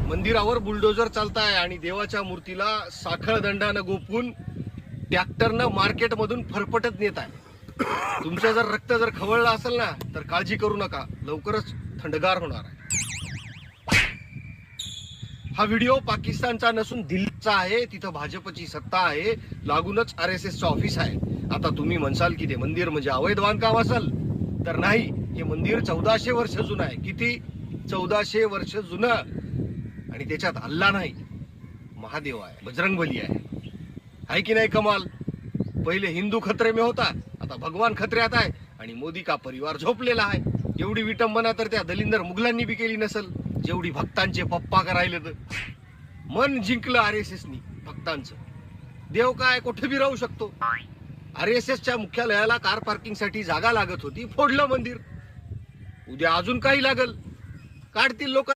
मंदिरावर बुलडोजर चालताय आणि देवाच्या मूर्तीला साखळ दंडानं गोपून ट्रॅक्टरनं मार्केटमधून फरफटत नेत आहे। तुमचं जर रक्त जर खवळलं असेल ना तर काळजी करू नका, लवकरच थंडगार होणार आहे। हा व्हिडिओ पाकिस्तानचा नसून दिल्लीचा आहे, तिथं भाजपची सत्ता आहे, लागूनच RSSचं ऑफिस आहे। आता तुम्ही म्हणसाल की ते मंदिर म्हणजे अवैध बांधकाम असेल, तर नाही, हे मंदिर 1400 वर्ष जुनं आहे। किती? 1400 वर्ष जुनं, आणि त्याच्यात अल्ला नाही, महादेव आहे, बजरंगबली आहे की नाही? कमाल। पहिले हिंदू खतरे में होता, आता भगवान खतऱ्यात आहे आणि मोदी का परिवार झोपलेला आहे। एवढी विटंबना तर त्या दलिंदर मुघलांनी बी केली नसल, जेवढी भक्तांचे पप्पा करायले। तर मन जिंकलं RSSनी भक्तांचं। देव काय कुठे बी राहू शकतो। RSSच्या मुख्यालयाला कार पार्किंगसाठी जागा लागत होती, फोडलं मंदिर। उद्या अजून काही लागल, काढतील लोक।